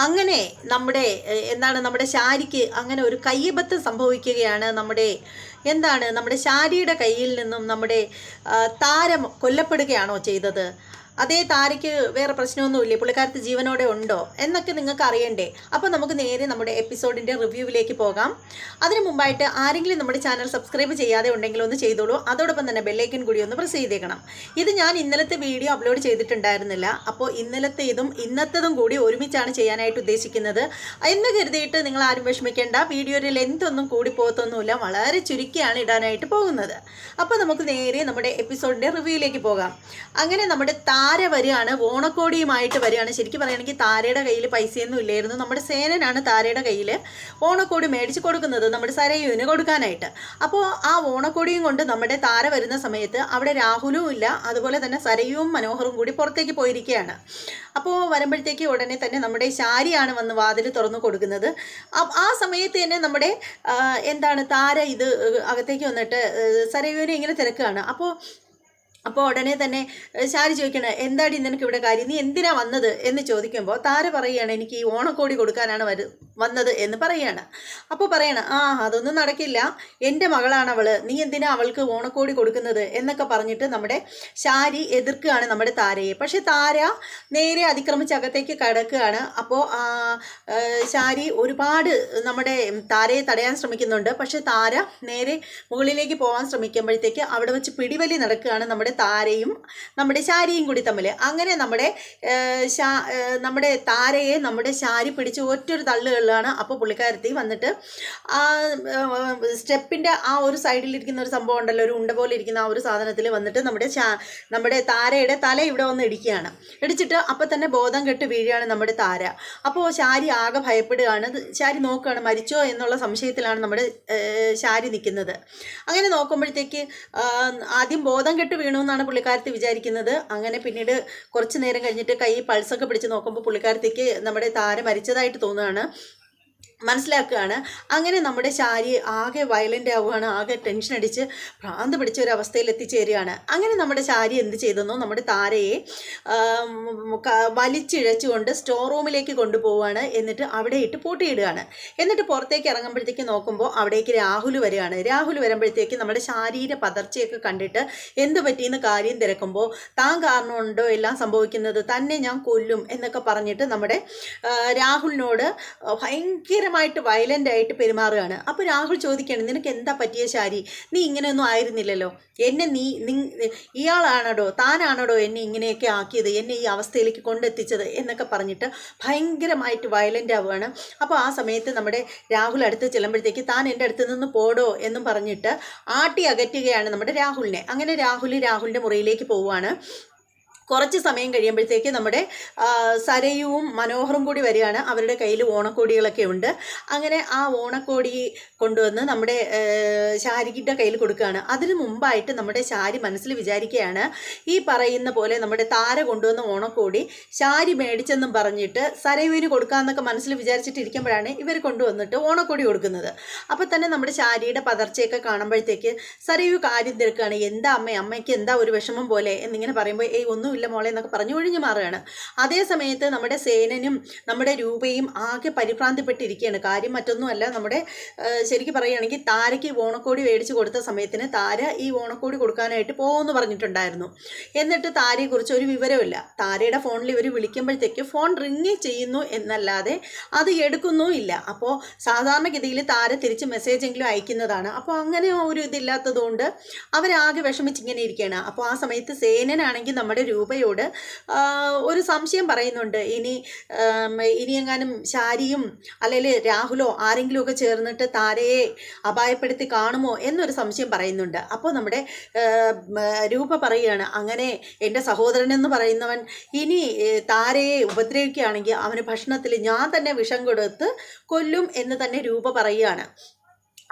അങ്ങനെ നമ്മുടെ ശാരിക്ക് അങ്ങനെ ഒരു കയ്യബദ്ധം സംഭവിക്കുകയാണ്. നമ്മുടെ ശാരിയുടെ കയ്യിൽ നിന്നും താരം കൊല്ലപ്പെടുകയാണോ ചെയ്തത്? അതേ താരയ്ക്ക് വേറെ പ്രശ്നമൊന്നുമില്ലേ? പുള്ളിക്കാരത്ത് ജീവനോടെ ഉണ്ടോ എന്നൊക്കെ നിങ്ങൾക്ക് അറിയണ്ടേ? അപ്പോൾ നമുക്ക് നേരെ നമ്മുടെ എപ്പിസോഡിൻ്റെ റിവ്യൂവിലേക്ക് പോകാം. അതിനു മുമ്പായിട്ട് ആരെങ്കിലും നമ്മുടെ ചാനൽ സബ്സ്ക്രൈബ് ചെയ്യാതെ ഉണ്ടെങ്കിൽ ഒന്ന് ചെയ്തോളൂ. അതോടൊപ്പം തന്നെ ബെല്ലൈക്കൻ കൂടി ഒന്ന് പ്രസ് ചെയ്തേക്കണം. ഇത് ഞാൻ ഇന്നലത്തെ വീഡിയോ അപ്ലോഡ് ചെയ്തിട്ടുണ്ടായിരുന്നില്ല. അപ്പോൾ ഇന്നത്തതും കൂടി ഒരുമിച്ചാണ് ചെയ്യാനായിട്ട് ഉദ്ദേശിക്കുന്നത് എന്ന് കരുതിയിട്ട് നിങ്ങൾ ആരും വിഷമിക്കേണ്ട. വീഡിയോയുടെ ലെന്ത് ഒന്നും കൂടി പോകത്തൊന്നുമില്ല, വളരെ ചുരുക്കിയാണ് ഇടാനായിട്ട് പോകുന്നത്. അപ്പോൾ നമുക്ക് നേരെ നമ്മുടെ എപ്പിസോഡിൻ്റെ റിവ്യൂയിലേക്ക് പോകാം. അങ്ങനെ നമ്മുടെ താര വരികയാണ്, ഓണക്കോടിയുമായിട്ട് വരികയാണ്. ശരിക്കും പറയുകയാണെങ്കിൽ താരയുടെ കയ്യിൽ പൈസയൊന്നും ഇല്ലായിരുന്നു. നമ്മുടെ സേനനാണ് താരയുടെ കയ്യിൽ ഓണക്കോടി മേടിച്ച് കൊടുക്കുന്നത് നമ്മുടെ സരയുവിന് കൊടുക്കാനായിട്ട്. അപ്പോൾ ആ ഓണക്കോടിയും കൊണ്ട് നമ്മുടെ താര വരുന്ന സമയത്ത് അവിടെ രാഹുലും ഇല്ല, അതുപോലെ തന്നെ സരയുവും മനോഹറും കൂടി പുറത്തേക്ക് പോയിരിക്കുകയാണ്. അപ്പോൾ വരുമ്പോഴത്തേക്ക് ഉടനെ തന്നെ നമ്മുടെ ശാരിയാണ് വന്ന് വാതിൽ തുറന്നു കൊടുക്കുന്നത്. ആ സമയത്ത് തന്നെ നമ്മുടെ താര ഇത് അകത്തേക്ക് വന്നിട്ട് സരയുവിനെ ഇങ്ങനെ തിരക്കുകയാണ്. അപ്പോൾ ഉടനെ തന്നെ ശാരി ചോദിക്കണേ, എന്താടി നിനക്ക് ഇവിടെ കാര്യം, നീ എന്തിനാ വന്നത് എന്ന് ചോദിക്കുമ്പോൾ താര പറയുകയാണ്, എനിക്ക് ഈ ഓണക്കോടി കൊടുക്കാനാണ് വന്നത് എന്ന് പറയുകയാണ്. അപ്പോൾ പറയണം, അതൊന്നും നടക്കില്ല, എൻ്റെ മകളാണ് അവൾ, നീ എന്തിനാ അവൾക്ക് ഓണക്കോടി കൊടുക്കുന്നത് എന്നൊക്കെ പറഞ്ഞിട്ട് നമ്മുടെ ശാരി എതിർക്കുകയാണ് നമ്മുടെ താരയെ. പക്ഷേ താര നേരെ അതിക്രമിച്ച് അകത്തേക്ക് കടക്കുകയാണ്. അപ്പോൾ ശാരി ഒരുപാട് നമ്മുടെ താരയെ തടയാൻ ശ്രമിക്കുന്നുണ്ട്. പക്ഷേ താര നേരെ മുകളിലേക്ക് പോകാൻ ശ്രമിക്കുമ്പോഴത്തേക്ക് അവിടെ വെച്ച് പിടിവലി നടക്കുകയാണ് നമ്മുടെ താരയും നമ്മുടെ ശാരിയും കൂടി തമ്മിൽ. അങ്ങനെ നമ്മുടെ താരയെ നമ്മുടെ ശാരി പിടിച്ച് ഒറ്റൊരു തള്ളുകളിലാണ്. അപ്പോൾ പുള്ളിക്കാരത്തി വന്നിട്ട് സ്റ്റെപ്പിൻ്റെ ആ ഒരു സൈഡിലിരിക്കുന്ന ഒരു സംഭവം ഉണ്ടല്ലോ, ഒരു ഉണ്ട പോലെ ഇരിക്കുന്ന ആ ഒരു സാധനത്തിൽ വന്നിട്ട് നമ്മുടെ താരയുടെ തല ഇവിടെ വന്ന് ഇടിക്കുകയാണ്. ഇടിച്ചിട്ട് അപ്പം തന്നെ ബോധം കെട്ട് വീഴുകയാണ് നമ്മുടെ താര. അപ്പോൾ ശാരി ആകെ ഭയപ്പെടുകയാണ്. ശാരി നോക്കുകയാണ്, മരിച്ചോ എന്നുള്ള സംശയത്തിലാണ് നമ്മുടെ ശാരി നിൽക്കുന്നത്. അങ്ങനെ നോക്കുമ്പോഴത്തേക്ക് ആദ്യം ബോധം കെട്ട് വീണു എന്നാണ് പുള്ളിക്കാരത്തി വിചാരിക്കുന്നത്. അങ്ങനെ പിന്നീട് കുറച്ച് നേരം കഴിഞ്ഞിട്ട് കൈ പൾസൊക്കെ പിടിച്ച് നോക്കുമ്പോൾ പുള്ളിക്കാരത്തിക്ക് നമ്മുടെ താര മരിച്ചതായിട്ട് തോന്നുകയാണ്, മനസ്സിലാക്കുകയാണ്. അങ്ങനെ നമ്മുടെ ശാരി ആകെ വയലൻ്റ് ആവുകയാണ്, ആകെ ടെൻഷൻ അടിച്ച് ഭ്രാന്ത് പിടിച്ച ഒരു അവസ്ഥയിൽ എത്തിച്ചേരുകയാണ്. അങ്ങനെ നമ്മുടെ ശാരി എന്ത് ചെയ്തെന്നോ നമ്മുടെ താരയെ വലിച്ചിഴച്ചുകൊണ്ട് സ്റ്റോർ റൂമിലേക്ക് കൊണ്ടുപോവുകയാണ്. എന്നിട്ട് അവിടെ ഇട്ട് പൂട്ടിയിടുകയാണ്. എന്നിട്ട് പുറത്തേക്ക് ഇറങ്ങുമ്പോഴത്തേക്ക് നോക്കുമ്പോൾ അവിടേക്ക് രാഹുൽ വരികയാണ്. രാഹുൽ വരുമ്പോഴത്തേക്ക് നമ്മുടെ ശാരീരിക പതർച്ചയൊക്കെ കണ്ടിട്ട് എന്ത് പറ്റിയെന്ന് കാര്യം തിരക്കുമ്പോൾ താൻ കാരണമുണ്ടോ എല്ലാം സംഭവിക്കുന്നത്, തന്നെ ഞാൻ കൊല്ലും എന്നൊക്കെ പറഞ്ഞിട്ട് നമ്മുടെ രാഹുലിനോട് ഭയങ്കര വയലൻ്റ് ആയിട്ട് പെരുമാറുകയാണ്. അപ്പോൾ രാഹുൽ ചോദിക്കുകയാണ്, നിനക്ക് എന്താ പറ്റിയ ശാരി, നീ ഇങ്ങനെയൊന്നും ആയിരുന്നില്ലല്ലോ, എന്നെ താനാണോ എന്നെ ഇങ്ങനെയൊക്കെ ആക്കിയത്, എന്നെ ഈ അവസ്ഥയിലേക്ക് കൊണ്ടെത്തിച്ചത് എന്നൊക്കെ പറഞ്ഞിട്ട് ഭയങ്കരമായിട്ട് വയലൻ്റ് ആവുകയാണ്. അപ്പോൾ ആ സമയത്ത് നമ്മുടെ രാഹുൽ അടുത്ത് ചെല്ലുമ്പോഴത്തേക്ക് താൻ എൻ്റെ അടുത്ത് നിന്ന് പോടോ എന്നും പറഞ്ഞിട്ട് ആട്ടി അകറ്റുകയാണ് നമ്മുടെ രാഹുലിനെ. അങ്ങനെ രാഹുലിൻ്റെ മുറിയിലേക്ക് പോവുകയാണ്. കുറച്ച് സമയം കഴിയുമ്പോഴത്തേക്ക് നമ്മുടെ സരയുവും മനോഹറും കൂടി വരികയാണ്. അവരുടെ കയ്യിൽ ഓണക്കോടികളൊക്കെ ഉണ്ട്. അങ്ങനെ ആ ഓണക്കോടി കൊണ്ടുവന്ന് നമ്മുടെ ശാരിയുടെ കയ്യിൽ കൊടുക്കുകയാണ്. അതിന് മുമ്പായിട്ട് നമ്മുടെ ശാരി മനസ്സിൽ വിചാരിക്കുകയാണ്, ഈ പറയുന്ന പോലെ നമ്മുടെ താര കൊണ്ടുവന്ന ഓണക്കോടി ശാരി മേടിച്ചെന്നും പറഞ്ഞിട്ട് സരയുവിന് കൊടുക്കാമെന്നൊക്കെ മനസ്സിൽ വിചാരിച്ചിട്ടിരിക്കുമ്പോഴാണ് ഇവർ കൊണ്ടുവന്നിട്ട് ഓണക്കോടി കൊടുക്കുന്നത്. അപ്പോൾ തന്നെ നമ്മുടെ ശാരിയുടെ പതർച്ചയൊക്കെ കാണുമ്പോഴത്തേക്ക് സരയു കാര്യം തിരക്കുകയാണ്, എന്താ അമ്മയ്ക്ക് എന്താ ഒരു വിഷമം പോലെ എന്നിങ്ങനെ പറയുമ്പോൾ ഒന്നും ഇല്ല മോളെ എന്നൊക്കെ പറഞ്ഞു ഒഴിഞ്ഞു മാറുകയാണ്. അതേ സമയത്ത് നമ്മുടെ സേനനും നമ്മുടെ രൂപയും ആകെ പരിഭ്രാന്തിപ്പെട്ടിരിക്കുകയാണ്. കാര്യം മറ്റൊന്നുമല്ല, നമ്മുടെ ശരിക്കും പറയുകയാണെങ്കിൽ താരയ്ക്ക് ഓണക്കോടി മേടിച്ച് കൊടുത്ത സമയത്തിന് താര ഈ ഓണക്കോടി കൊടുക്കാനായിട്ട് പോകുമെന്ന് പറഞ്ഞിട്ടുണ്ടായിരുന്നു. എന്നിട്ട് താരയെക്കുറിച്ച് ഒരു വിവരമില്ല. താരയുടെ ഫോണിൽ ഇവർ വിളിക്കുമ്പോഴത്തേക്ക് ഫോൺ റിങ് ചെയ്യുന്നു എന്നല്ലാതെ അത് എടുക്കുന്നൂ ഇല്ല. അപ്പോൾ സാധാരണഗതിയിൽ താര തിരിച്ച് മെസ്സേജെങ്കിലും അയക്കുന്നതാണ്. അപ്പോൾ അങ്ങനെ ഒരു ഇതില്ലാത്തതുകൊണ്ട് അവരാകെ വിഷമിച്ചിങ്ങനെ ഇരിക്കുകയാണ്. അപ്പോൾ ആ സമയത്ത് സേനനാണെങ്കിൽ നമ്മുടെ രൂപയോട് ഒരു സംശയം പറയുന്നുണ്ട്, ഇനി എങ്ങാനും ശാരിയും അല്ലെങ്കിൽ രാഹുലോ ആരെങ്കിലുമൊക്കെ ചേർന്നിട്ട് താരയെ അപായപ്പെടുത്തി കാണുമോ എന്നൊരു സംശയം പറയുന്നുണ്ട്. അപ്പോൾ നമ്മുടെ രൂപ പറയുകയാണ്, അങ്ങനെ എൻ്റെ സഹോദരനെന്ന് പറയുന്നവൻ ഇനി താരയെ ഉപദ്രവിക്കുകയാണെങ്കിൽ അവന് ഭക്ഷണത്തിൽ ഞാൻ തന്നെ വിഷം കൊടുത്ത് കൊല്ലും എന്ന് തന്നെ രൂപ പറയുകയാണ്.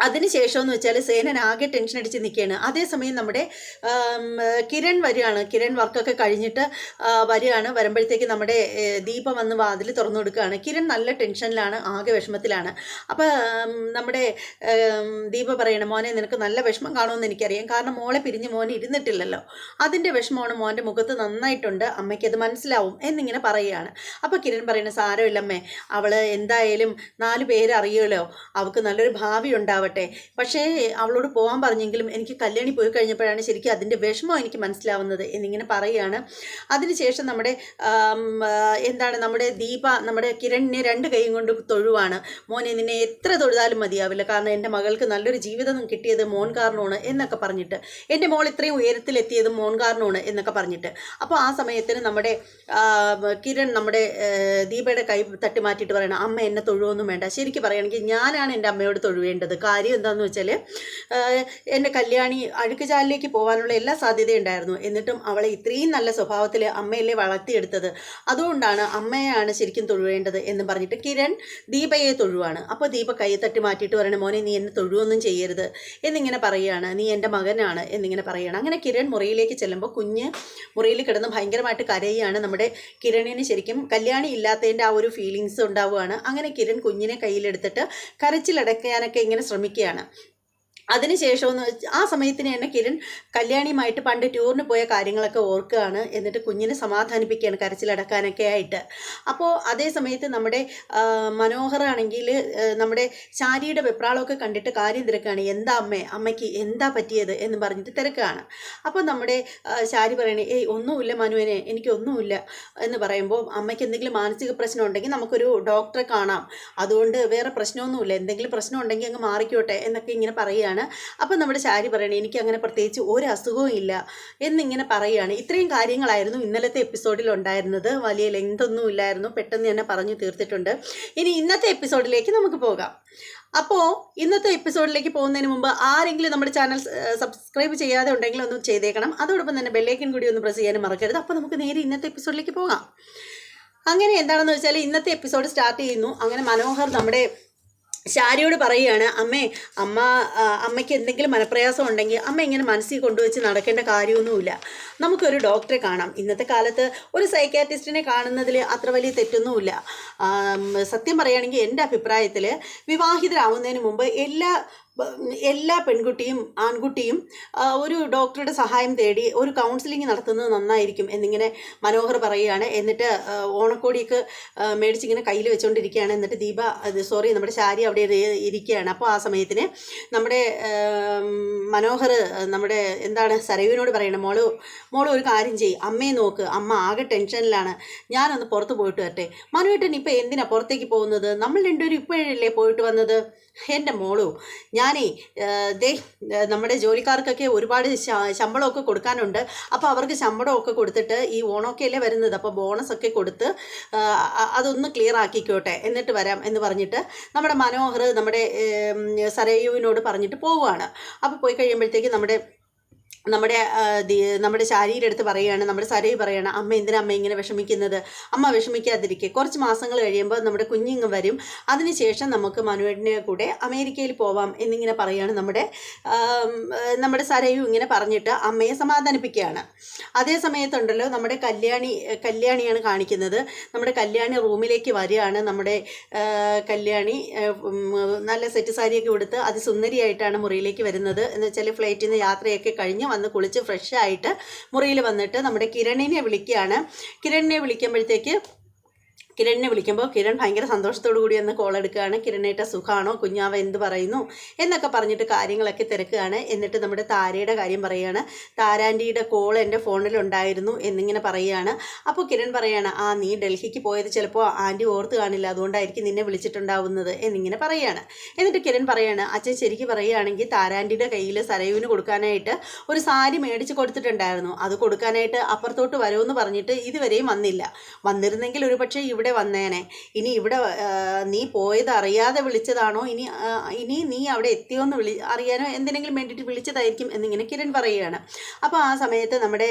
അതിനുശേഷം എന്ന് വെച്ചാൽ സേനൻ ആകെ ടെൻഷൻ അടിച്ച് നിൽക്കുകയാണ്. അതേസമയം നമ്മുടെ കിരൺ വരികയാണ്. കിരൺ വർക്കൊക്കെ കഴിഞ്ഞിട്ട് വരികയാണ്. വരുമ്പോഴത്തേക്ക് നമ്മുടെ ദീപ വന്ന് വാതിൽ തുറന്നു കൊടുക്കുകയാണ്. കിരൺ നല്ല ടെൻഷനിലാണ്, ആകെ വിഷമത്തിലാണ്. അപ്പോൾ നമ്മുടെ ദീപ പറയണം, മോനെ നിനക്ക് നല്ല വിഷമം കാണുമെന്ന് എനിക്കറിയാം, കാരണം മോളെ പിരിഞ്ഞ് മോൻ ഇരുന്നിട്ടില്ലല്ലോ, അതിൻ്റെ വിഷമമാണ് മോൻ്റെ മുഖത്ത് നന്നായിട്ടുണ്ട്, അമ്മയ്ക്കത് മനസ്സിലാവും എന്നിങ്ങനെ പറയുകയാണ്. അപ്പോൾ കിരൺ പറയുന്നത്, സാരമില്ലമ്മേ, അവൾ എന്തായാലും 4 പേര് അറിയുമല്ലോ, അവൾക്ക് നല്ലൊരു ഭാവി ഉണ്ടാവും, പക്ഷേ അവളോട് പോകാൻ പറഞ്ഞെങ്കിലും എനിക്ക് കല്യാണി പോയി കഴിഞ്ഞപ്പോഴാണ് ശരിക്കും അതിൻ്റെ വിഷമം എനിക്ക് മനസ്സിലാവുന്നത് എന്നിങ്ങനെ പറയുകയാണ്. അതിനുശേഷം നമ്മുടെ നമ്മുടെ ദീപ നമ്മുടെ കിരണിനെ 2 കൈയും കൊണ്ട് തൊഴുവാണ്. മോനെ നിന്നെ എത്ര തൊഴുതാലും മതിയാവില്ല, കാരണം എൻ്റെ മകൾക്ക് നല്ലൊരു ജീവിതം കിട്ടിയത് മോൻ കാരണമാണ് എന്നൊക്കെ പറഞ്ഞിട്ട്, എൻ്റെ മോൾ ഇത്രയും ഉയരത്തിലെത്തിയത് മോൻ കാരണമാണ് എന്നൊക്കെ പറഞ്ഞിട്ട്. അപ്പോൾ ആ സമയത്തിന് നമ്മുടെ കിരൺ നമ്മുടെ ദീപയുടെ കൈ തട്ടി മാറ്റിയിട്ട് പറയണം, അമ്മ എന്നെ തൊഴുവൊന്നും വേണ്ട, ശരിക്കും പറയുകയാണെങ്കിൽ ഞാനാണ് എൻ്റെ അമ്മയോട് തൊഴുവേണ്ടത്. കാര്യം എന്താണെന്ന് വെച്ചാൽ എൻ്റെ കല്യാണി അഴുക്കുചാലിലേക്ക് പോകാനുള്ള എല്ലാ സാധ്യതയുണ്ടായിരുന്നു, എന്നിട്ടും അവളെ ഇത്രയും നല്ല സ്വഭാവത്തിൽ അമ്മയല്ലേ വളർത്തിയെടുത്തത്, അതുകൊണ്ടാണ് അമ്മയാണ് ശരിക്കും തൊഴുവേണ്ടത് എന്ന് പറഞ്ഞിട്ട് കിരൺ ദീപയെ തൊഴുവാണ്. അപ്പോൾ ദീപ കൈ തട്ടി മാറ്റിയിട്ട് പറയണ, മോനെ നീ എന്നെ തൊഴുവൊന്നും ചെയ്യരുത് എന്നിങ്ങനെ പറയുകയാണ്, നീ എൻ്റെ മകനാണ് എന്നിങ്ങനെ പറയുകയാണ്. അങ്ങനെ കിരൺ മുറിയിലേക്ക് ചെല്ലുമ്പോൾ കുഞ്ഞ് മുറിയിൽ കിടന്ന് ഭയങ്കരമായിട്ട് കരയുകയാണ്. നമ്മുടെ കിരണിന് ശരിക്കും കല്യാണി ഇല്ലാത്തതിൻ്റെ ആ ഒരു ഫീലിങ്സ് ഉണ്ടാവുകയാണ്. അങ്ങനെ കിരൺ കുഞ്ഞിനെ കയ്യിലെടുത്തിട്ട് കരച്ചിലടക്കാനൊക്കെ ഇങ്ങനെ ശ്രമിക്കുകയാണ്. അതിനുശേഷം ആ സമയത്തിന് തന്നെ കിരൺ കല്യാണിയുമായിട്ട് പണ്ട് ടൂറിന് പോയ കാര്യങ്ങളൊക്കെ ഓർക്കുകയാണ്. എന്നിട്ട് കുഞ്ഞിനെ സമാധാനിപ്പിക്കുകയാണ് കരച്ചിലടക്കാനൊക്കെ ആയിട്ട്. അപ്പോൾ അതേ സമയത്ത് നമ്മുടെ മനോഹറാണെങ്കിൽ നമ്മുടെ ശാരിയുടെ വെപ്രാളമൊക്കെ കണ്ടിട്ട് കാര്യം തിരക്കുകയാണ്. എന്താ അമ്മയ്ക്ക് എന്താ പറ്റിയത് എന്ന് പറഞ്ഞിട്ട് തിരക്കുകയാണ്. അപ്പോൾ നമ്മുടെ ശാരി പറയണേ, ഒന്നുമില്ല മനുവിനെ, എനിക്കൊന്നുമില്ല എന്ന് പറയുമ്പോൾ, അമ്മയ്ക്ക് എന്തെങ്കിലും മാനസിക പ്രശ്നം ഉണ്ടെങ്കിൽ നമുക്കൊരു ഡോക്ടറെ കാണാം, അതുകൊണ്ട് വേറെ പ്രശ്നമൊന്നുമില്ല, എന്തെങ്കിലും പ്രശ്നം ഉണ്ടെങ്കിൽ അങ്ങ് മാറിക്കോട്ടെ എന്നൊക്കെ ഇങ്ങനെ പറയുകയാണ്. അപ്പം നമ്മുടെ ശാരി പറയണേ, എനിക്ക് അങ്ങനെ പ്രത്യേകിച്ച് ഒരു അസുഖവും ഇല്ല എന്നിങ്ങനെ പറയുകയാണ്. ഇത്രയും കാര്യങ്ങളായിരുന്നു ഇന്നലത്തെ എപ്പിസോഡിൽ ഉണ്ടായിരുന്നത്. വലിയ ലെങ്ത് ഒന്നും ഇല്ലായിരുന്നു, പെട്ടെന്ന് തന്നെ പറഞ്ഞു തീർത്തിട്ടുണ്ട്. ഇനി ഇന്നത്തെ എപ്പിസോഡിലേക്ക് നമുക്ക് പോകാം. അപ്പോൾ ഇന്നത്തെ എപ്പിസോഡിലേക്ക് പോകുന്നതിന് മുമ്പ് ആരെങ്കിലും നമ്മുടെ ചാനൽ സബ്സ്ക്രൈബ് ചെയ്യാതെ ഉണ്ടെങ്കിൽ ഒന്ന് ചെയ്തേക്കണം. അതോടൊപ്പം തന്നെ ബെല്ലൈക്കൻ കൂടി ഒന്ന് പ്രസ് ചെയ്യാനും മറക്കരുത്. അപ്പോൾ നമുക്ക് നേരെ ഇന്നത്തെ എപ്പിസോഡിലേക്ക് പോകാം. അങ്ങനെ എന്താണെന്ന് വെച്ചാൽ ഇന്നത്തെ എപ്പിസോഡ് സ്റ്റാർട്ട് ചെയ്യുന്നു. അങ്ങനെ മനോഹർ നമ്മുടെ ശാരിയോട് പറയുകയാണ്, അമ്മയ്ക്ക് എന്തെങ്കിലും മനപ്രയാസം ഉണ്ടെങ്കിൽ അമ്മ ഇങ്ങനെ മനസ്സിൽ കൊണ്ടുവച്ച് നടക്കേണ്ട കാര്യമൊന്നുമില്ല, നമുക്കൊരു ഡോക്ടറെ കാണാം. ഇന്നത്തെ കാലത്ത് ഒരു സൈക്കാട്രിസ്റ്റിനെ കാണുന്നതിൽ അത്ര വലിയ തെറ്റൊന്നുമില്ല. സത്യം പറയുകയാണെങ്കിൽ എൻ്റെ അഭിപ്രായത്തിൽ വിവാഹിതരാവുന്നതിന് മുമ്പ് എല്ലാ പെൺകുട്ടിയും ആൺകുട്ടിയും ഒരു ഡോക്ടറുടെ സഹായം തേടി ഒരു കൗൺസിലിംഗ് നടത്തുന്നത് നന്നായിരിക്കും എന്നിങ്ങനെ മനോഹർ പറയുകയാണ്. എന്നിട്ട് ഓണക്കോടിയൊക്കെ മേടിച്ചിങ്ങനെ കയ്യിൽ വെച്ചുകൊണ്ടിരിക്കുകയാണ്. എന്നിട്ട് നമ്മുടെ ശാരി അവിടെ ഇരിക്കുകയാണ്. അപ്പോൾ ആ സമയത്തിന് നമ്മുടെ മനോഹർ നമ്മുടെ സരയുവിനോട് പറയണം, മോള് ഒരു കാര്യം ചെയ്യും, അമ്മയെ നോക്ക്, അമ്മ ആകെ ടെൻഷനിലാണ്, ഞാനൊന്ന് പുറത്ത് പോയിട്ട് വരട്ടെ. മനുവേട്ടൻ ഇപ്പോൾ എന്തിനാണ് പുറത്തേക്ക് പോകുന്നത്, നമ്മൾ രണ്ടുപേരും ഇപ്പോഴല്ലേ പോയിട്ട് വന്നത്. എൻ്റെ മോളു, ഞാനേ നമ്മുടെ ജോലിക്കാർക്കൊക്കെ ഒരുപാട് ശമ്പളമൊക്കെ കൊടുക്കാനുണ്ട്, അപ്പോൾ അവർക്ക് ശമ്പളമൊക്കെ കൊടുത്തിട്ട് ഈ ഓണമൊക്കെയല്ലേ വരുന്നത്, അപ്പോൾ ബോണസൊക്കെ കൊടുത്ത് അതൊന്ന് ക്ലിയർ ആക്കിക്കോട്ടെ, എന്നിട്ട് വരാം എന്ന് പറഞ്ഞിട്ട് നമ്മുടെ മനോഹർ നമ്മുടെ സരയുവിനോട് പറഞ്ഞിട്ട് പോവുകയാണ്. അപ്പോൾ പോയി കഴിയുമ്പോഴത്തേക്ക് നമ്മുടെ ശാരിയുടെ അടുത്ത് പറയുകയാണ്, നമ്മുടെ സരയു പറയുകയാണ്, അമ്മ എന്തിനാ അമ്മ ഇങ്ങനെ വിഷമിക്കുന്നത്, അമ്മ വിഷമിക്കാതിരിക്കുക, കുറച്ച് മാസങ്ങൾ കഴിയുമ്പോൾ നമ്മുടെ കുഞ്ഞുങ്ങൾ വരും, അതിനുശേഷം നമുക്ക് മനുവേട്ടനെ കൂടെ അമേരിക്കയിൽ പോവാം എന്നിങ്ങനെ പറയുകയാണ്. നമ്മുടെ സരയു ഇങ്ങനെ പറഞ്ഞിട്ട് അമ്മയെ സമാധാനിപ്പിക്കുകയാണ്. അതേ സമയത്തുണ്ടല്ലോ നമ്മുടെ കല്യാണിയാണ് കാണിക്കുന്നത്. നമ്മുടെ കല്യാണി റൂമിലേക്ക് വരികയാണ്. നമ്മുടെ കല്യാണി നല്ല സെറ്റ് സാരിയൊക്കെ കൊടുത്ത് അതിസുന്ദരിയായിട്ടാണ് മുറിയിലേക്ക് വരുന്നത്. എന്ന് വെച്ചാൽ ഫ്ലൈറ്റിൽ നിന്ന് യാത്രയൊക്കെ കഴിഞ്ഞ് വന്ന് കുളിച്ച് ഫ്രഷ് ആയിട്ട് മുറിയിൽ വന്നിട്ട് നമ്മുടെ കിരണിനെ വിളിക്കുകയാണ്. കിരണിനെ വിളിക്കുമ്പോൾ കിരൺ ഭയങ്കര സന്തോഷത്തോടു കൂടി ഒന്ന് കോൾ എടുക്കുകയാണ്. കിരണേട്ട സുഖമാണോ, കുഞ്ഞാവ എന്ത് പറയുന്നു എന്നൊക്കെ പറഞ്ഞിട്ട് കാര്യങ്ങളൊക്കെ തിരക്കുകയാണ്. എന്നിട്ട് നമ്മുടെ താരയുടെ കാര്യം പറയുകയാണ്. താരാൻ്റിയുടെ കോൾ എൻ്റെ ഫോണിലുണ്ടായിരുന്നു എന്നിങ്ങനെ പറയുകയാണ്. അപ്പോൾ കിരൺ പറയുകയാണ്, നീ ഡൽഹിക്ക് പോയത് ചിലപ്പോൾ ആൻറ്റി ഓർത്ത് കാണില്ല, അതുകൊണ്ടായിരിക്കും നിന്നെ വിളിച്ചിട്ടുണ്ടാവുന്നത് എന്നിങ്ങനെ പറയുകയാണ്. എന്നിട്ട് കിരൺ പറയുകയാണ്, അച്ഛൻ ശരിക്കും പറയുകയാണെങ്കിൽ താരാൻ്റിയുടെ കയ്യിൽ സരയുവിന് കൊടുക്കാനായിട്ട് ഒരു സാരി മേടിച്ച് കൊടുത്തിട്ടുണ്ടായിരുന്നു, അത് കൊടുക്കാനായിട്ട് അപ്പുറത്തോട്ട് വരുമെന്ന് പറഞ്ഞിട്ട് ഇതുവരെയും വന്നിരുന്നെങ്കിൽ ഒരു പക്ഷേ ഇവിടെ ഇവിടെ വന്നേനെ. ഇനി ഇവിടെ നീ പോയത് അറിയാതെ വിളിച്ചതാണോ, ഇനി നീ അവിടെ എത്തിയോന്ന് അറിയാനോ എന്തിനെങ്കിലും വേണ്ടിയിട്ട് വിളിച്ചതായിരിക്കും എന്നിങ്ങനെ കിരൺ പറയുകയാണ്. അപ്പോൾ ആ സമയത്ത് നമ്മുടെ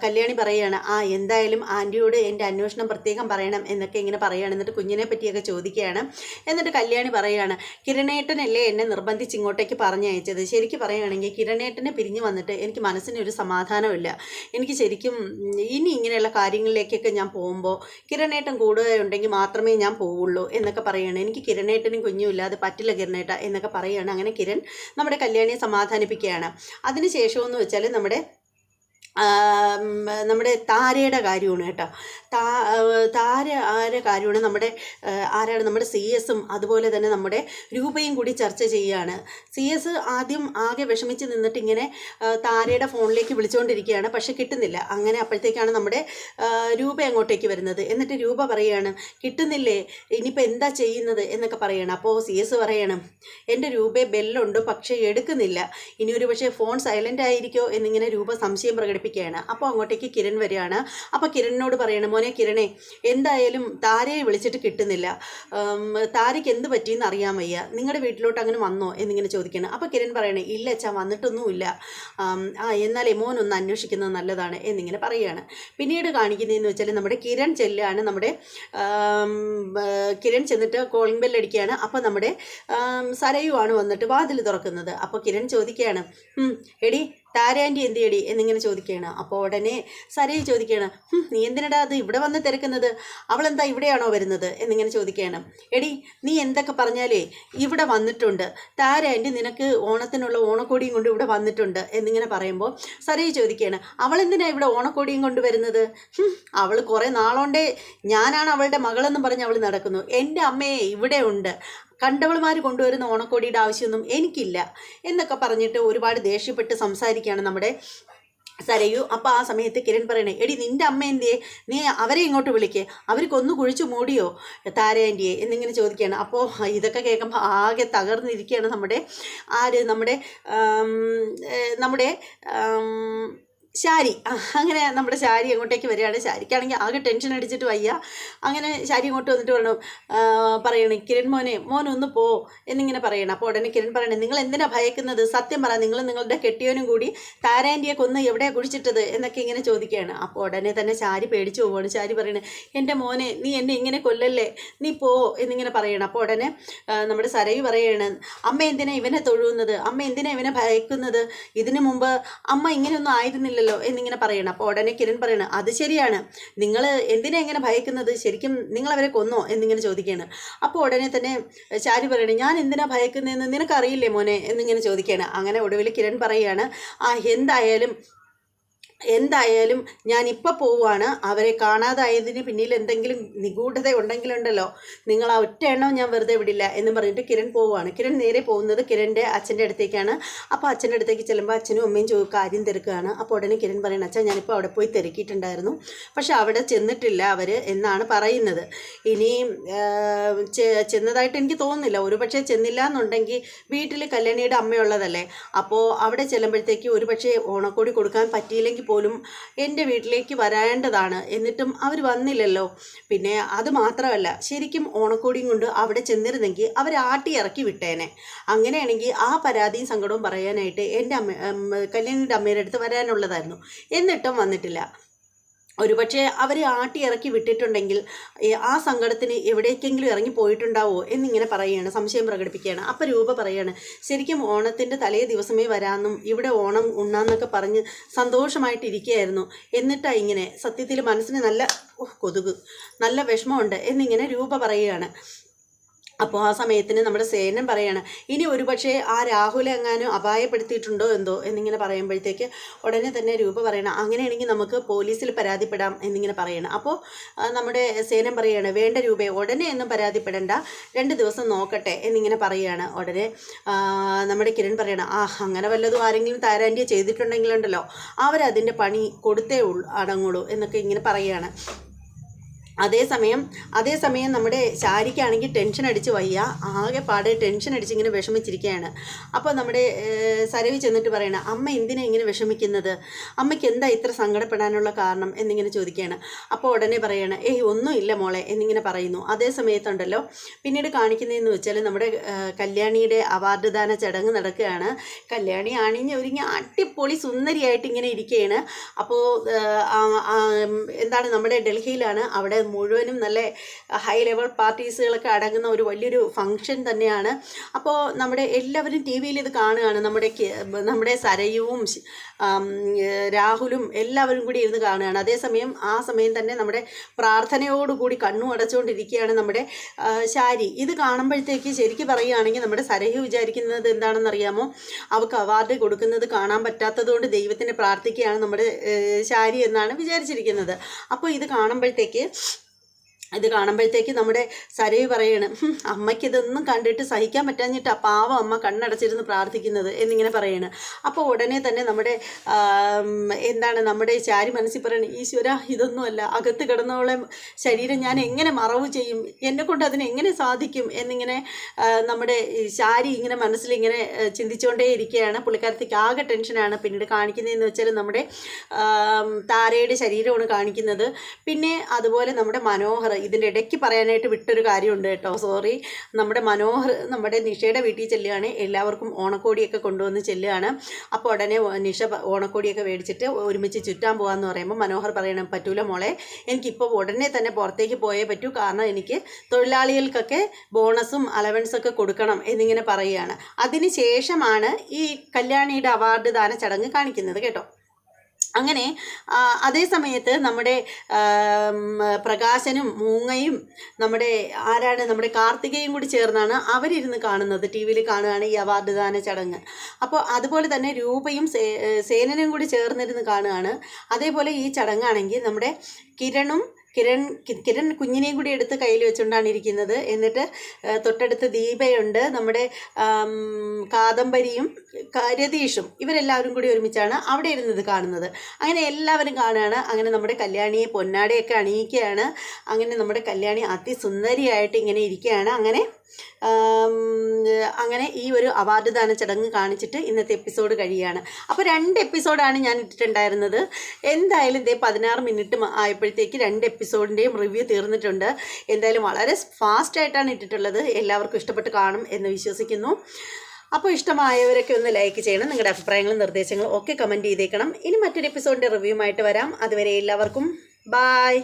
കല്യാണി പറയുകയാണ്, എന്തായാലും ആൻറ്റിയോട് എൻ്റെ അന്വേഷണം പ്രത്യേകം പറയണം എന്നൊക്കെ ഇങ്ങനെ പറയുകയാണ്. എന്നിട്ട് കുഞ്ഞിനെ പറ്റിയൊക്കെ ചോദിക്കുകയാണ്. എന്നിട്ട് കല്യാണി പറയുകയാണ്, കിരണേട്ടനല്ലേ എന്നെ നിർബന്ധിച്ച് ഇങ്ങോട്ടേക്ക് പറഞ്ഞയച്ചത്. ശരിക്കും പറയുകയാണെങ്കിൽ കിരണേട്ടനെ പിരിഞ്ഞു വന്നിട്ട് എനിക്ക് മനസ്സിനൊരു സമാധാനമില്ല. എനിക്ക് ശരിക്കും ഇനി ഇങ്ങനെയുള്ള കാര്യങ്ങളിലേക്കൊക്കെ ഞാൻ പോകുമ്പോൾ കിരണേട്ടൻ കൂടെ ഉണ്ടെങ്കിൽ മാത്രമേ ഞാൻ പോവുള്ളൂ എന്നൊക്കെ പറയുകയാണ്. എനിക്ക് കിരണേട്ടനും കുഞ്ഞും ഇല്ലാതെ പറ്റില്ല കിരണേട്ട എന്നൊക്കെ പറയുകയാണ്. അങ്ങനെ കിരൺ നമ്മുടെ കല്യാണിയെ സമാധാനിപ്പിക്കുകയാണ്. അതിനുശേഷമെന്ന് വെച്ചാൽ നമ്മുടെ താരയുടെ കാര്യമാണ് കേട്ടോ. താരയുടെ കാര്യമാണ് ആരാണ് നമ്മുടെ CS-ഉം അതുപോലെ തന്നെ നമ്മുടെ രൂപയും കൂടി ചർച്ച ചെയ്യുകയാണ്. CS ആദ്യം ആകെ വിഷമിച്ച് നിന്നിട്ട് ഇങ്ങനെ താരയുടെ ഫോണിലേക്ക് വിളിച്ചുകൊണ്ടിരിക്കുകയാണ്, പക്ഷെ കിട്ടുന്നില്ല. അങ്ങനെ അപ്പോഴത്തേക്കാണ് നമ്മുടെ രൂപ അങ്ങോട്ടേക്ക് വരുന്നത്. എന്നിട്ട് രൂപ പറയുകയാണ്, കിട്ടുന്നില്ലേ, ഇനിയിപ്പോൾ എന്താ ചെയ്യുന്നത് എന്നൊക്കെ പറയുകയാണ്. അപ്പോൾ CS പറയണം, എൻ്റെ രൂപയെ ബെല്ലുണ്ട് പക്ഷേ എടുക്കുന്നില്ല, ഇനി ഒരു പക്ഷേ ഫോൺ സൈലൻ്റ് ആയിരിക്കോ എന്നിങ്ങനെ രൂപ സംശയം പ്രകടിപ്പിക്കുകയാണ്. അപ്പോൾ അങ്ങോട്ടേക്ക് കിരൺ വരികയാണ്. അപ്പോൾ കിരണിനോട് പറയണം, മോനെ കിരണേ, എന്തായാലും താരയെ വിളിച്ചിട്ട് കിട്ടുന്നില്ല, താരയ്ക്ക് എന്ത് പറ്റിയെന്ന് അറിയാൻ വയ്യ, നിങ്ങളുടെ വീട്ടിലോട്ട് അങ്ങനെ വന്നോ എന്നിങ്ങനെ ചോദിക്കണം. അപ്പോൾ കിരൺ പറയണേ, ഇല്ല അച്ഛാ, വന്നിട്ടൊന്നുമില്ല, എന്നാലേ മോനൊന്ന് അന്വേഷിക്കുന്നത് നല്ലതാണ് എന്നിങ്ങനെ പറയുകയാണ്. പിന്നീട് കാണിക്കുന്നതെന്ന് വെച്ചാൽ നമ്മുടെ കിരൺ ചെല്ലാണ്, കിരൺ ചെന്നിട്ട് കോളിംഗ് ബെല്ലടിക്കുകയാണ്. അപ്പോൾ നമ്മുടെ സരയുവാണ് വന്നിട്ട് വാതിൽ തുറക്കുന്നത്. അപ്പോൾ കിരൺ ചോദിക്കുകയാണ്, എടി താര ആൻറ്റി എന്ത് ചെയ്യടി എന്നിങ്ങനെ ചോദിക്കുകയാണ്. അപ്പോൾ ഉടനെ സരയ് ചോദിക്കുകയാണ്, നീ എന്തിനടാ അത് ഇവിടെ വന്ന് തിരക്കുന്നത്, അവളെന്താ ഇവിടെയാണോ വരുന്നത് എന്നിങ്ങനെ ചോദിക്കുകയാണ്. എടി നീ എന്തൊക്കെ പറഞ്ഞാലേ ഇവിടെ വന്നിട്ടുണ്ട്, താര ആൻറ്റി നിനക്ക് ഓണത്തിനുള്ള ഓണക്കോടിയും കൊണ്ട് ഇവിടെ വന്നിട്ടുണ്ട് എന്നിങ്ങനെ പറയുമ്പോൾ സരയ് ചോദിക്കുകയാണ്, അവളെന്തിനാ ഇവിടെ ഓണക്കോടിയും കൊണ്ട് വരുന്നത്, അവൾ കുറേ നാളുകൊണ്ടേ ഞാനാണ് അവളുടെ മകളെന്നും പറഞ്ഞ് അവൾ നടക്കുന്നു, എൻ്റെ അമ്മയെ ഇവിടെ ഉണ്ട്, കണ്ടവൾമാർ കൊണ്ടുവരുന്ന ഓണക്കോടിയുടെ ആവശ്യമൊന്നും എനിക്കില്ല എന്നൊക്കെ പറഞ്ഞിട്ട് ഒരുപാട് ദേഷ്യപ്പെട്ട് സംസാരിക്കുകയാണ് നമ്മുടെ സരയു. അപ്പോൾ ആ സമയത്ത് കിരൺ പറയണേ, എടി നിൻ്റെ അമ്മ എന്തിയെ, നീ അവരെ ഇങ്ങോട്ട് വിളിക്കേ, അവർക്കൊന്ന് കുഴിച്ചു മൂടിയോ താര ആൻറ്റിയെ എന്നിങ്ങനെ ചോദിക്കുകയാണ്. അപ്പോൾ ഇതൊക്കെ കേൾക്കുമ്പോൾ ആകെ തകർന്നിരിക്കുകയാണ് നമ്മുടെ ശാരി. അങ്ങനെ നമ്മുടെ ശാരി അങ്ങോട്ടേക്ക് വരികയാണ്. ശാരിക്കാണെങ്കിൽ ആകെ ടെൻഷൻ അടിച്ചിട്ട് വയ്യ. അങ്ങനെ ശാരി ഇങ്ങോട്ട് വന്നിട്ട് പറയണേ, കിരൺ മോനൊന്ന് പോ എന്നിങ്ങനെ പറയണം. അപ്പോൾ ഉടനെ കിരൺ പറയണേ, നിങ്ങൾ എന്തിനാ ഭയക്കുന്നത്, സത്യം പറ, നിങ്ങളുടെ കെട്ടിയവനും കൂടി താരാൻറ്റിയെ കൊന്ന് എവിടെയാണ് കുഴിച്ചിട്ടത് എന്നൊക്കെ ഇങ്ങനെ ചോദിക്കുകയാണ്. അപ്പോൾ ഉടനെ തന്നെ ശാരി പേടിച്ചു പോവുകയാണ്. ശാരി പറയണേ, എൻ്റെ മോനെ, നീ എന്നെ ഇങ്ങനെ കൊല്ലല്ലേ, നീ പോ എന്നിങ്ങനെ പറയണം. അപ്പോൾ ഉടനെ നമ്മുടെ സരയു പറയാണ്, അമ്മ എന്തിനാ ഇവനെ തൊഴുന്നത്, അമ്മ എന്തിനാ ഇവനെ ഭയക്കുന്നത്, ഇതിനു മുമ്പ് അമ്മ ഇങ്ങനെയൊന്നും ആയിരുന്നില്ല എന്നിങ്ങനെ പറയണം. അപ്പോൾ ഉടനെ കിരൺ പറയണം, അത് ശരിയാണ്, നിങ്ങൾ എന്തിനാ ഇങ്ങനെ ഭയക്കുന്നത്, ശരിക്കും നിങ്ങൾ അവരെ കൊന്നോ എന്നിങ്ങനെ ചോദിക്കുകയാണ്. അപ്പോൾ ഉടനെ തന്നെ ശാരി പറയണേ, ഞാൻ എന്തിനാ ഭയക്കുന്നതെന്ന് നിനക്കറിയില്ലേ മോനെ എന്നിങ്ങനെ ചോദിക്കുകയാണ്. അങ്ങനെ ഒടുവിൽ കിരൺ പറയുകയാണ്, എന്തായാലും ഞാനിപ്പോൾ പോവുകയാണ്, അവരെ കാണാതായതിന് പിന്നിൽ എന്തെങ്കിലും നിഗൂഢത ഉണ്ടെങ്കിലുണ്ടല്ലോ, നിങ്ങൾ ആ ഒറ്റ എണ്ണം ഞാൻ വെറുതെ വിടില്ല എന്ന് പറഞ്ഞിട്ട് കിരൺ പോവുകയാണ്. കിരൺ നേരെ പോകുന്നത് കിരണിൻ്റെ അച്ഛൻ്റെ അടുത്തേക്കാണ്. അപ്പോൾ അച്ഛൻ്റെ അടുത്തേക്ക് ചെല്ലുമ്പോൾ അച്ഛനും അമ്മയും കാര്യം തിരക്കുകയാണ്. അപ്പോൾ ഉടനെ കിരൺ പറയണം, അച്ഛൻ ഞാനിപ്പോൾ അവിടെ പോയി തിരക്കിയിട്ടുണ്ടായിരുന്നു, പക്ഷെ അവിടെ ചെന്നിട്ടില്ല അവർ എന്നാണ് പറയുന്നത്. ഇനി ചെന്നതായിട്ട് എനിക്ക് തോന്നുന്നില്ല, ഒരു പക്ഷേ ചെന്നില്ല എന്നുണ്ടെങ്കിൽ വീട്ടിൽ കല്യാണിയുടെ അമ്മയുള്ളതല്ലേ, അപ്പോൾ അവിടെ ചെല്ലുമ്പോഴത്തേക്ക് ഒരു പക്ഷേ ഓണക്കോടി കൊടുക്കാൻ പറ്റിയില്ലെങ്കിൽ പോലും എൻ്റെ വീട്ടിലേക്ക് വരേണ്ടതാണ്, എന്നിട്ടും അവർ വന്നില്ലല്ലോ. പിന്നെ അത് മാത്രമല്ല, ശരിക്കും ഓണക്കോടിയും കൊണ്ട് അവിടെ ചെന്നിരുന്നെങ്കിൽ അവർ ആട്ടി ഇറക്കി വിട്ടേനെ. അങ്ങനെയാണെങ്കിൽ ആ പരാതിയും സങ്കടവും പറയാനായിട്ട് എൻ്റെ കല്യാണിയുടെ അമ്മയുടെ അടുത്ത് വരാനുള്ളതായിരുന്നു, എന്നിട്ടും വന്നിട്ടില്ല. ഒരുപക്ഷെ അവർ ആട്ടി ഇറക്കി വിട്ടിട്ടുണ്ടെങ്കിൽ ആ സങ്കടത്തിന് എവിടേക്കെങ്കിലും ഇറങ്ങി പോയിട്ടുണ്ടാവോ എന്നിങ്ങനെ പറയുകയാണ്, സംശയം പ്രകടിപ്പിക്കുകയാണ്. അപ്പോൾ രൂപ പറയുകയാണ്, ശരിക്കും ഓണത്തിൻ്റെ തലേ ദിവസമേ വരാമെന്നും ഇവിടെ ഓണം ഉണ്ണാന്നൊക്കെ പറഞ്ഞ് സന്തോഷമായിട്ടിരിക്കുകയായിരുന്നു, എന്നിട്ടാണ് ഇങ്ങനെ, സത്യത്തിൽ മനസ്സിന് നല്ല വിഷമമുണ്ട് എന്നിങ്ങനെ രൂപ പറയുകയാണ്. അപ്പോൾ ആ സമയത്തിന് നമ്മുടെ സേനൻ പറയാണ്, ഇനി ഒരുപക്ഷെ ആ രാഹുലെ എങ്ങാനും അപായപ്പെടുത്തിയിട്ടുണ്ടോ എന്തോ എന്നിങ്ങനെ പറയുമ്പോഴത്തേക്ക് ഉടനെ തന്നെ രൂപ പറയണം, അങ്ങനെയാണെങ്കിൽ നമുക്ക് പോലീസിൽ പരാതിപ്പെടാം എന്നിങ്ങനെ പറയണം. അപ്പോൾ നമ്മുടെ സേനൻ പറയുകയാണ്, വേണ്ട രൂപയെ ഉടനെ ഒന്നും പരാതിപ്പെടേണ്ട, 2 ദിവസം നോക്കട്ടെ എന്നിങ്ങനെ പറയുകയാണ്. ഉടനെ നമ്മുടെ കിരൺ പറയണം, അങ്ങനെ വല്ലതും ആരെങ്കിലും താരാൻറ്റിയെ ചെയ്തിട്ടുണ്ടെങ്കിലുണ്ടല്ലോ അവരതിൻ്റെ പണി കൊടുത്തേ അടങ്ങുള്ളൂ എന്നൊക്കെ ഇങ്ങനെ പറയുകയാണ്. അതേസമയം നമ്മുടെ ശാരിക്കാണെങ്കിൽ ടെൻഷൻ അടിച്ച് വയ്യ, ആകെ പാടെ ടെൻഷൻ അടിച്ച് ഇങ്ങനെ വിഷമിച്ചിരിക്കുകയാണ്. അപ്പോൾ നമ്മുടെ സരവി ചെന്നിട്ട് പറയണം, അമ്മ എന്തിനാ ഇങ്ങനെ വിഷമിക്കുന്നത്, അമ്മയ്ക്ക് എന്താ ഇത്ര സങ്കടപ്പെടാനുള്ള കാരണം എന്നിങ്ങനെ ചോദിക്കുകയാണ്. അപ്പോൾ ഉടനെ പറയണം, ഒന്നുമില്ല മോളെ എന്നിങ്ങനെ പറയുന്നു. അതേ സമയത്തുണ്ടല്ലോ പിന്നീട് കാണിക്കുന്നതെന്ന് വെച്ചാൽ നമ്മുടെ കല്യാണിയുടെ അവാർഡ് ദാന ചടങ്ങ് നടക്കുകയാണ്. കല്യാണി അണിഞ്ഞ് ഒരുങ്ങി അടിപൊളി സുന്ദരിയായിട്ട് ഇങ്ങനെ ഇരിക്കുകയാണ്. അപ്പോൾ എന്താണ് നമ്മുടെ ഡൽഹിയിലാണ്, അവിടെ മുഴുവനും നല്ല ഹൈ ലെവൽ പാർട്ടീസുകളൊക്കെ അടങ്ങുന്ന ഒരു വലിയൊരു ഫങ്ഷൻ തന്നെയാണ്. അപ്പോൾ നമ്മുടെ എല്ലാവരും ടി വിയിൽ ഇത് കാണുകയാണ്. നമ്മുടെ സരയുവും രാഹുലും എല്ലാവരും കൂടി ഇരുന്ന് കാണുകയാണ്. അതേസമയം ആ സമയം തന്നെ നമ്മുടെ പ്രാർത്ഥനയോടുകൂടി കണ്ണു അടച്ചുകൊണ്ടിരിക്കുകയാണ് നമ്മുടെ ശാരി. ഇത് കാണുമ്പോഴത്തേക്ക് ശരിക്കും പറയുകയാണെങ്കിൽ നമ്മുടെ സരയു വിചാരിക്കുന്നത് എന്താണെന്നറിയാമോ, അവൾക്ക് അവാർഡ് കൊടുക്കുന്നത് കാണാൻ പറ്റാത്തത് കൊണ്ട് ദൈവത്തിനെ പ്രാർത്ഥിക്കുകയാണ് നമ്മുടെ ശാരി എന്നാണ് വിചാരിച്ചിരിക്കുന്നത്. അപ്പോൾ ഇത് കാണുമ്പോഴത്തേക്ക് നമ്മുടെ സരയു പറയാണ്, അമ്മയ്ക്ക് ഇതൊന്നും കണ്ടിട്ട് സഹിക്കാൻ പറ്റാഞ്ഞിട്ട് പാവം അമ്മ കണ്ണടച്ചിരുന്ന് പ്രാർത്ഥിക്കുന്നത് എന്നിങ്ങനെ പറയാണ്. അപ്പോൾ ഉടനെ തന്നെ നമ്മുടെ ശാരി മനസ്സിൽ പറയണം, ഈശ്വര ഇതൊന്നുമല്ല, അകത്ത് കിടന്നോളെ ശരീരം ഞാൻ എങ്ങനെ മറവ് ചെയ്യും, എന്നെക്കൊണ്ട് അതിന് എങ്ങനെ സാധിക്കും എന്നിങ്ങനെ നമ്മുടെ ശാരി ഇങ്ങനെ മനസ്സിലിങ്ങനെ ചിന്തിച്ചുകൊണ്ടേ ഇരിക്കുകയാണ്. പുള്ളിക്കാരത്തേക്ക് ആകെ ടെൻഷനാണ്. പിന്നീട് കാണിക്കുന്നതെന്ന് വെച്ചാൽ നമ്മുടെ താരയുടെ ശരീരമാണ് കാണിക്കുന്നത്. പിന്നെ അതുപോലെ നമ്മുടെ മനോഹർ, ഇതിൻ്റെ ഇടയ്ക്ക് പറയാനായിട്ട് വിട്ടൊരു കാര്യമുണ്ട് കേട്ടോ, സോറി. നമ്മുടെ മനോഹർ നമ്മുടെ നിഷയുടെ വീട്ടിൽ ചെല്ലുകയാണ്, എല്ലാവർക്കും ഓണക്കോടിയൊക്കെ കൊണ്ടുവന്ന് ചെല്ലുകയാണ്. അപ്പോൾ ഉടനെ നിഷ ഓണക്കോടിയൊക്കെ മേടിച്ചിട്ട് ഒരുമിച്ച് ചുറ്റാൻ പോകാമെന്ന് പറയുമ്പോൾ മനോഹർ പറയണം, പറ്റൂല മോളെ, എനിക്കിപ്പോൾ ഉടനെ തന്നെ പുറത്തേക്ക് പോയേ പറ്റൂ, കാരണം എനിക്ക് തൊഴിലാളികൾക്കൊക്കെ ബോണസും അലവൻസൊക്കെ കൊടുക്കണം എന്നിങ്ങനെ പറയുകയാണ്. അതിന് ശേഷമാണ് ഈ കല്യാണിയുടെ അവാർഡ് ദാന ചടങ്ങ് കാണിക്കുന്നത് കേട്ടോ. അങ്ങനെ അതേ സമയത്ത് നമ്മുടെ പ്രകാശനും മൂങ്ങയും നമ്മുടെ കാർത്തികയും കൂടി ചേർന്നാണ് അവരിരുന്ന് കാണുന്നത്, ടി വിയിൽ കാണുകയാണ് ഈ അവാർഡ് ദാന ചടങ്ങ്. അപ്പോൾ അതുപോലെ തന്നെ രൂപയും സേനനും കൂടി ചേർന്നിരുന്ന് കാണുകയാണ്. അതേപോലെ ഈ ചടങ്ങാണെങ്കിൽ നമ്മുടെ കിരൺ കുഞ്ഞിനെയും കൂടി എടുത്ത് കയ്യിൽ വെച്ചുകൊണ്ടാണ് ഇരിക്കുന്നത്. എന്നിട്ട് തൊട്ടടുത്ത് ദീപയുണ്ട്, നമ്മുടെ കാദംബരിയും രതീഷും, ഇവരെല്ലാവരും കൂടി ഒരുമിച്ചാണ് അവിടെ ഇരുന്നത് കാണുന്നത്. അങ്ങനെ എല്ലാവരും കാണുകയാണ്. അങ്ങനെ നമ്മുടെ കല്യാണിയെ പൊന്നാടയൊക്കെ അണിയിക്കുകയാണ്. അങ്ങനെ നമ്മുടെ കല്യാണി അതിസുന്ദരിയായിട്ട് ഇങ്ങനെ ഇരിക്കുകയാണ്. അങ്ങനെ ഈ ഒരു അവാർഡ് ദാന ചടങ്ങ് കാണിച്ചിട്ട് ഇന്നത്തെ എപ്പിസോഡ് കഴിയുകയാണ്. അപ്പോൾ 2 എപ്പിസോഡാണ് ഞാൻ ഇട്ടിട്ടുണ്ടായിരുന്നത്. എന്തായാലും 16 മിനിറ്റ് ആയപ്പോഴത്തേക്ക് 2 എപ്പിസോഡിൻ്റെയും റിവ്യൂ തീർന്നിട്ടുണ്ട്. എന്തായാലും വളരെ ഫാസ്റ്റായിട്ടാണ് ഇട്ടിട്ടുള്ളത്. എല്ലാവർക്കും ഇഷ്ടപ്പെട്ട് കാണും എന്ന് വിശ്വസിക്കുന്നു. അപ്പോൾ ഇഷ്ടമായവരൊക്കെ ഒന്ന് ലൈക്ക് ചെയ്യണം. നിങ്ങളുടെ അഭിപ്രായങ്ങളും നിർദ്ദേശങ്ങളും ഒക്കെ കമൻറ്റ് ചെയ്തേക്കണം. ഇനി മറ്റൊരു എപ്പിസോഡിൻ്റെ റിവ്യൂമായിട്ട് വരാം. അതുവരെ എല്ലാവർക്കും ബായ്.